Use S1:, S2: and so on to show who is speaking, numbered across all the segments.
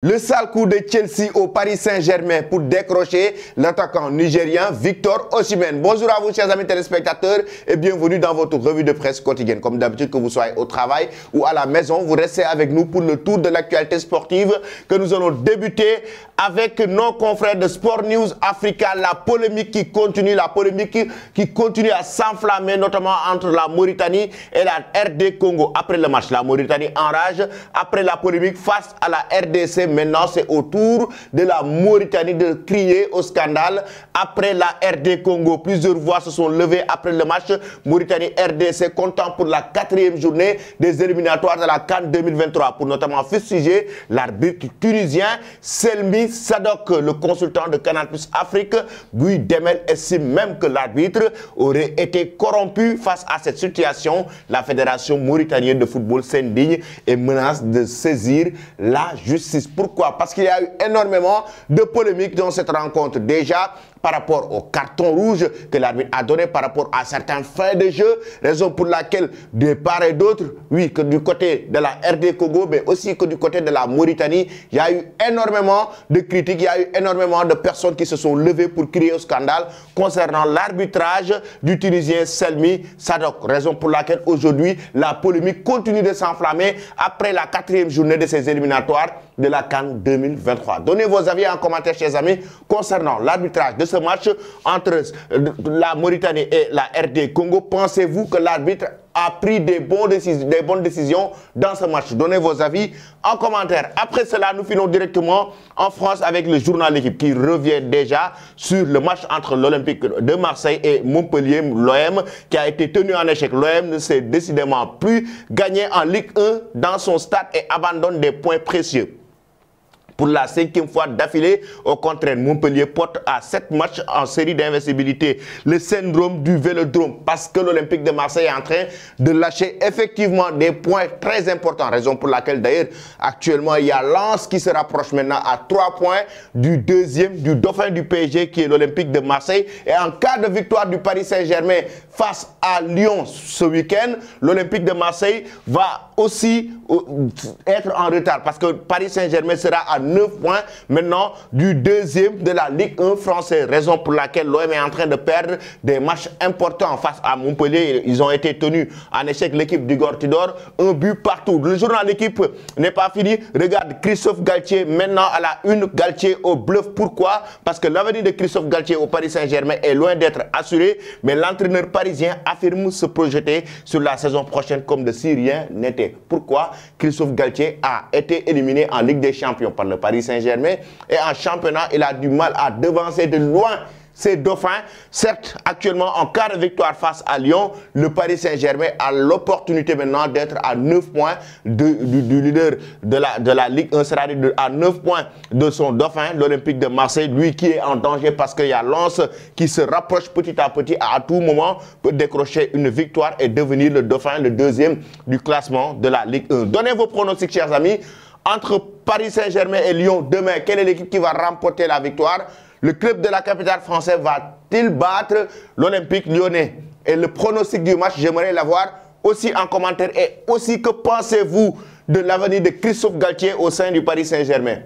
S1: Le sale coup de Chelsea au Paris Saint-Germain pour décrocher l'attaquant nigérien Victor Osimhen. Bonjour à vous chers amis téléspectateurs et bienvenue dans votre revue de presse quotidienne. Comme d'habitude, que vous soyez au travail ou à la maison, vous restez avec nous pour le tour de l'actualité sportive que nous allons débuter avec nos confrères de Sport News Africa. La polémique qui continue à s'enflammer, notamment entre la Mauritanie et la RD Congo. Après le match, la Mauritanie enrage. Après la polémique face à la RDC, maintenant, c'est au tour de la Mauritanie de crier au scandale. Après la RD Congo, plusieurs voix se sont levées après le match Mauritanie-RDC, comptant pour la 4e journée des éliminatoires de la CAN 2023, pour notamment fustiger l'arbitre tunisien Selmi Sadok. Le consultant de Canal+ Afrique, Guy Demel, estime même que l'arbitre aurait été corrompu. Face à cette situation, la Fédération mauritanienne de football s'indigne et menace de saisir la justice. Pourquoi? Parce qu'il y a eu énormément de polémiques dans cette rencontre. Déjà, par rapport au carton rouge que l'arbitre a donné, par rapport à certains faits de jeu, raison pour laquelle de part et d'autre, oui, que du côté de la RD Congo, mais aussi que du côté de la Mauritanie, il y a eu énormément de critiques, il y a eu énormément de personnes qui se sont levées pour crier au scandale concernant l'arbitrage du Tunisien Selmi Sadok. Raison pour laquelle aujourd'hui, la polémique continue de s'enflammer après la 4e journée de ces éliminatoires de la CAN 2023. Donnez vos avis en commentaire, chers amis, concernant l'arbitrage de ce match entre la Mauritanie et la RD Congo. Pensez-vous que l'arbitre a pris des bonnes décisions dans ce match? Donnez vos avis en commentaire. Après cela, nous finissons directement en France avec le journal L'équipe qui revient déjà sur le match entre l'Olympique de Marseille et Montpellier, l'OM, qui a été tenu en échec. L'OM ne s'est décidément plus gagné en Ligue 1 dans son stade et abandonne des points précieux. Pour la 5e fois d'affilée, au contraire, Montpellier porte à 7 matchs en série d'invincibilité. Le syndrome du Vélodrome, parce que l'Olympique de Marseille est en train de lâcher effectivement des points très importants. Raison pour laquelle d'ailleurs, actuellement, il y a Lens qui se rapproche maintenant à 3 points du dauphin du PSG qui est l'Olympique de Marseille. Et en cas de victoire du Paris Saint-Germain face à Lyon ce week-end, l'Olympique de Marseille va aussi être en retard parce que Paris Saint-Germain sera à 9 points maintenant du 2e de la Ligue 1 française. Raison pour laquelle l'OM est en train de perdre des matchs importants face à Montpellier. Ils ont été tenus en échec, l'équipe du Gortidor, un but partout. Le journal L'équipe n'est pas fini. Regarde Christophe Galtier maintenant à la une. Galtier au bluff. Pourquoi? Parce que l'avenir de Christophe Galtier au Paris Saint-Germain est loin d'être assuré. Mais l'entraîneur parisien affirme se projeter sur la saison prochaine comme de si rien n'était. Pourquoi? Christophe Galtier a été éliminé en Ligue des Champions par le Paris Saint-Germain et en championnat, il a du mal à devancer de loin ses dauphins. Certes, actuellement, en cas de victoire face à Lyon, le Paris Saint-Germain a l'opportunité maintenant d'être à 9 points du leader de la Ligue 1, c'est-à-dire à 9 points de son dauphin, l'Olympique de Marseille, lui qui est en danger parce qu'il y a Lens qui se rapproche petit à petit, à tout moment peut décrocher une victoire et devenir le dauphin, le 2e du classement de la Ligue 1. Donnez vos pronostics, chers amis. Entre Paris Saint-Germain et Lyon, demain, quelle est l'équipe qui va remporter la victoire? Le club de la capitale française va-t-il battre l'Olympique lyonnais? Et le pronostic du match, j'aimerais l'avoir aussi en commentaire. Et aussi, que pensez-vous de l'avenir de Christophe Galtier au sein du Paris Saint-Germain?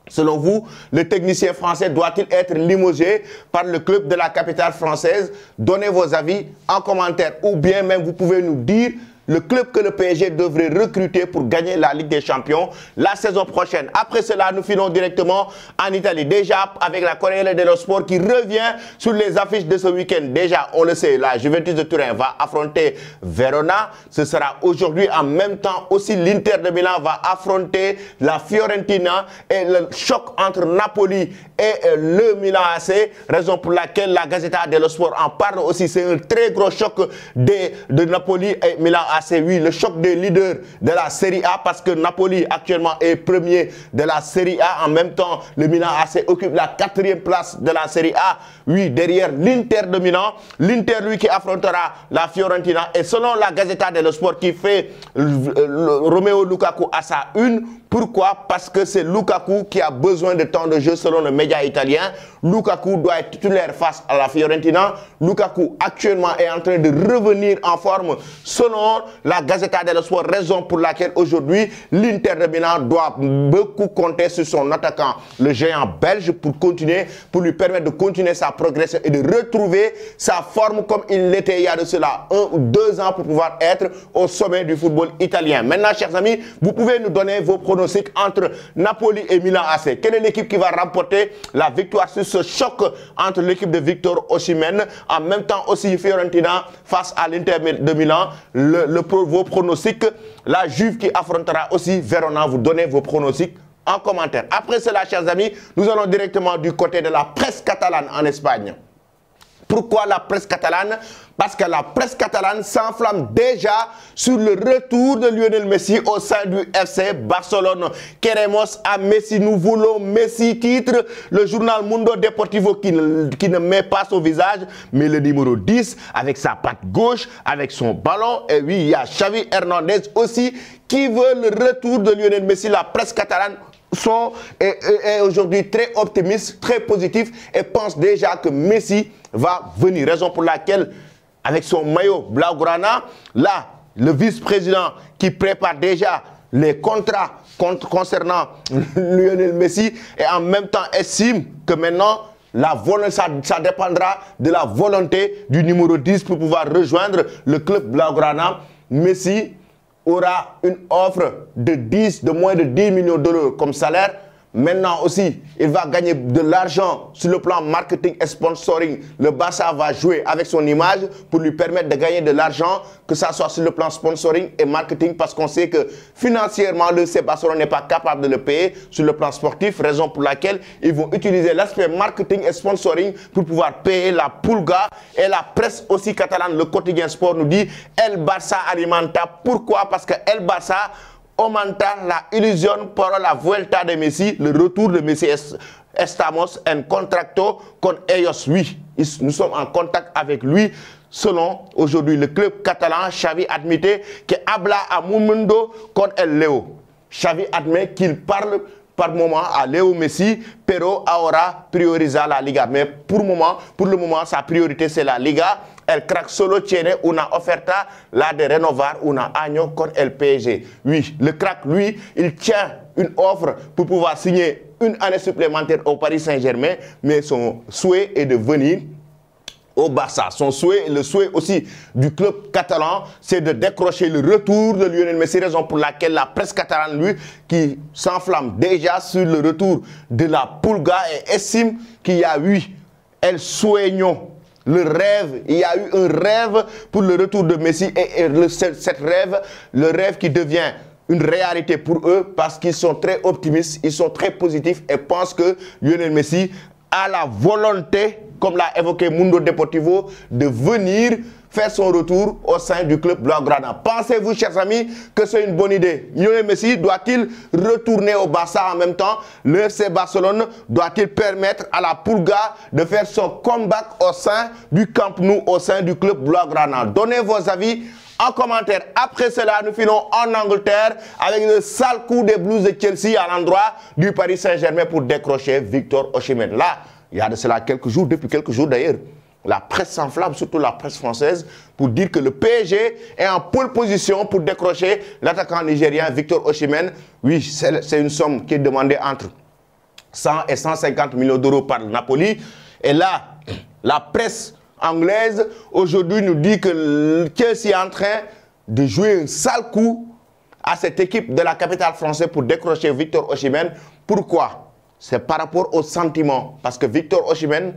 S1: Selon vous, le technicien français doit-il être limogé par le club de la capitale française? Donnez vos avis en commentaire. Ou bien même, vous pouvez nous dire le club que le PSG devrait recruter pour gagner la Ligue des Champions la saison prochaine. Après cela, nous finissons directement en Italie. Déjà, avec la Corriere dello Sport qui revient sur les affiches de ce week-end. Déjà, on le sait, la Juventus de Turin va affronter Verona. Ce sera aujourd'hui en même temps aussi l'Inter de Milan va affronter la Fiorentina et le choc entre Napoli et le Milan AC. Raison pour laquelle la Gazzetta dello Sport en parle aussi. C'est un très gros choc de Napoli et Milan AC. Oui, le choc des leaders de la Serie A parce que Napoli actuellement est premier de la Serie A. En même temps, le Milan AC occupe la 4e place de la Serie A. Oui, derrière l'Inter de Milan. L'Inter, lui, qui affrontera la Fiorentina. Et selon la Gazzetta dello Sport qui fait Romeo Lukaku à sa une, Pourquoi? Parce que c'est Lukaku qui a besoin de temps de jeu selon le média italien. Lukaku doit être titulaire face à la Fiorentina. Lukaku actuellement est en train de revenir en forme selon la Gazzetta dello Sport, raison pour laquelle aujourd'hui l'Inter de Milan doit beaucoup compter sur son attaquant, le géant belge, pour lui permettre de continuer sa progression et de retrouver sa forme comme il l'était il y a de cela 1 ou 2 ans pour pouvoir être au sommet du football italien. Maintenant, chers amis, vous pouvez nous donner vos pronostics entre Napoli et Milan AC. Quelle est l'équipe qui va remporter la victoire sur ce choc entre l'équipe de Victor Osimhen, en même temps aussi Fiorentina face à l'Inter de Milan? Vos pronostics. La Juve qui affrontera aussi Verona. Vous donnez vos pronostics en commentaire. Après cela, chers amis, nous allons directement du côté de la presse catalane en Espagne. Pourquoi la presse catalane? Parce que la presse catalane s'enflamme déjà sur le retour de Lionel Messi au sein du FC Barcelone. Queremos a Messi, nous voulons Messi, titre le journal Mundo Deportivo qui ne met pas son visage, mais le numéro 10 avec sa patte gauche, avec son ballon. Et oui, il y a Xavi Hernandez aussi qui veut le retour de Lionel Messi. La presse catalane est aujourd'hui très optimiste, très positif et pense déjà que Messi va venir. Raison pour laquelle, avec son maillot blaugrana, là, le vice-président qui prépare déjà les contrats concernant Lionel Messi et en même temps estime que maintenant, ça dépendra de la volonté du numéro 10 pour pouvoir rejoindre le club blaugrana. Messi aura une offre de moins de 10 millions d'euros comme salaire. Maintenant aussi, il va gagner de l'argent sur le plan marketing et sponsoring. Le Barça va jouer avec son image pour lui permettre de gagner de l'argent, que ce soit sur le plan sponsoring et marketing, parce qu'on sait que financièrement, le FC Barcelone n'est pas capable de le payer sur le plan sportif, raison pour laquelle ils vont utiliser l'aspect marketing et sponsoring pour pouvoir payer la Pulga. Et la presse aussi catalane, le quotidien sport nous dit El Barça alimenta. Pourquoi? Parce que El Barça aumenta la illusion pour la vuelta de Messi, le retour de Messi. Estamos en contacto con ellos. Oui, nous sommes en contact avec lui. Selon aujourd'hui le club catalan, Xavi admet que habla a mundo con el Leo. Xavi admet qu'il parle par moment à Léo Messi, pero ahora prioriza la Liga. Mais pour le moment, sa priorité c'est la Liga. El crack solo tiene una oferta, la de renovar un año con el PSG. Oui, le crack, lui, il tient une offre pour pouvoir signer une année supplémentaire au Paris Saint-Germain, mais son souhait est de venir au Barça. Son souhait, le souhait aussi du club catalan, c'est de décrocher le retour de Lionel Messi, raison pour laquelle la presse catalane, lui, qui s'enflamme déjà sur le retour de la Pulga et estime qu'il y a eu el sueño. Le rêve, il y a eu un rêve pour le retour de Messi et le rêve qui devient une réalité pour eux parce qu'ils sont très optimistes, ils sont très positifs et pensent que Lionel Messi a la volonté, comme l'a évoqué Mundo Deportivo, de venir faire son retour au sein du club blaugrana. Pensez-vous, chers amis, que c'est une bonne idée? Lionel Messi doit-il retourner au Barça en même temps? Le FC Barcelone doit-il permettre à la Pulga de faire son comeback au sein du Camp Nou, au sein du club blaugrana? Donnez vos avis en commentaire. Après cela, nous finissons en Angleterre avec le sale coup des Blues de Chelsea à l'endroit du Paris Saint-Germain pour décrocher Victor Osimhen. Là, il y a de cela quelques jours, depuis quelques jours d'ailleurs, la presse s'enflamme, surtout la presse française, pour dire que le PSG est en pole position pour décrocher l'attaquant nigérien Victor Osimhen. Oui, c'est une somme qui est demandée entre 100 et 150 millions d'euros par Napoli. Et là, la presse anglaise aujourd'hui nous dit que Chelsea est en train de jouer un sale coup à cette équipe de la capitale française pour décrocher Victor Osimhen. Pourquoi? C'est par rapport au sentiment. Parce que Victor Osimhen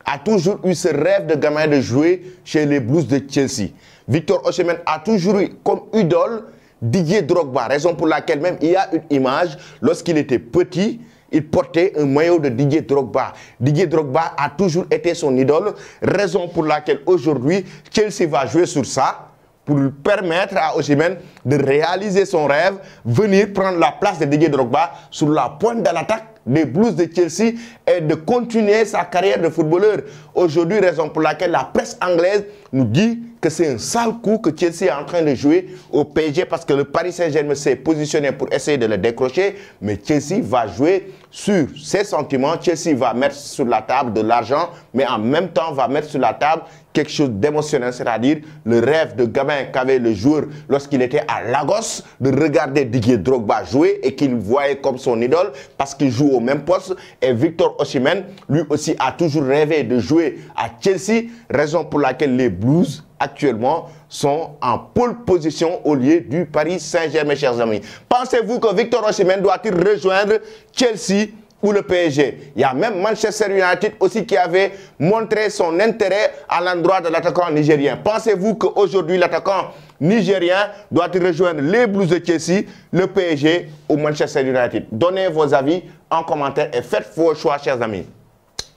S1: a toujours eu ce rêve de gamin de jouer chez les Blues de Chelsea. Victor Osimhen a toujours eu comme idole Didier Drogba, raison pour laquelle même il y a une image, lorsqu'il était petit, il portait un maillot de Didier Drogba. Didier Drogba a toujours été son idole, raison pour laquelle aujourd'hui Chelsea va jouer sur ça pour lui permettre à Osimhen de réaliser son rêve, venir prendre la place de Didier Drogba sur la pointe de l'attaque des Blues de Chelsea et de continuer sa carrière de footballeur. Aujourd'hui, raison pour laquelle la presse anglaise nous dit que c'est un sale coup que Chelsea est en train de jouer au PSG parce que le Paris Saint-Germain s'est positionné pour essayer de le décrocher, mais Chelsea va jouer sur ses sentiments. Chelsea va mettre sur la table de l'argent, mais en même temps va mettre sur la table quelque chose d'émotionnel, c'est-à-dire le rêve de gamin qu'avait le joueur lorsqu'il était à Lagos, de regarder Didier Drogba jouer et qu'il voyait comme son idole parce qu'il joue au même poste. Et Victor Osimhen, lui aussi, a toujours rêvé de jouer à Chelsea, raison pour laquelle les Blues actuellement sont en pole position au lieu du Paris Saint-Germain, chers amis. Pensez-vous que Victor Osimhen doit-il rejoindre Chelsea ou le PSG? Il y a même Manchester United aussi qui avait montré son intérêt à l'endroit de l'attaquant nigérien. Pensez-vous qu'aujourd'hui l'attaquant nigérien doit-il rejoindre les Blues de Chelsea, le PSG ou Manchester United? Donnez vos avis en commentaire et faites vos choix, chers amis.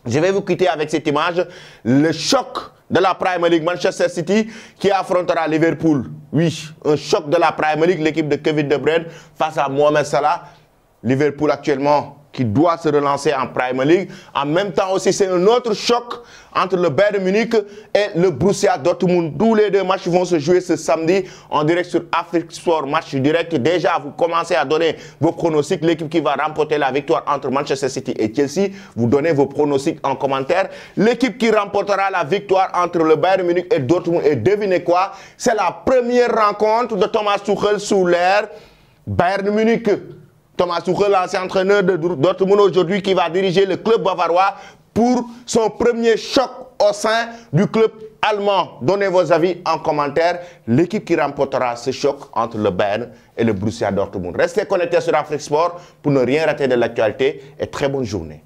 S1: Je vais vous quitter avec cette image, le choc de la Premier League, Manchester City qui affrontera Liverpool. Oui, un choc de la Premier League, l'équipe de Kevin De Bruyne face à Mohamed Salah. Liverpool actuellement qui doit se relancer en Premier League. En même temps aussi, c'est un autre choc entre le Bayern Munich et le Borussia Dortmund. Tous les deux matchs vont se jouer ce samedi en direct sur Afrique Sport, match direct. Déjà, vous commencez à donner vos pronostics. L'équipe qui va remporter la victoire entre Manchester City et Chelsea, vous donnez vos pronostics en commentaire. L'équipe qui remportera la victoire entre le Bayern Munich et Dortmund, et devinez quoi? C'est la première rencontre de Thomas Tuchel sous l'ère Bayern Munich. Thomas Tuchel, l'ancien entraîneur de Dortmund aujourd'hui, qui va diriger le club bavarois pour son premier choc au sein du club allemand. Donnez vos avis en commentaire. L'équipe qui remportera ce choc entre le Bayern et le Borussia Dortmund. Restez connectés sur Afrique Sport pour ne rien rater de l'actualité et très bonne journée.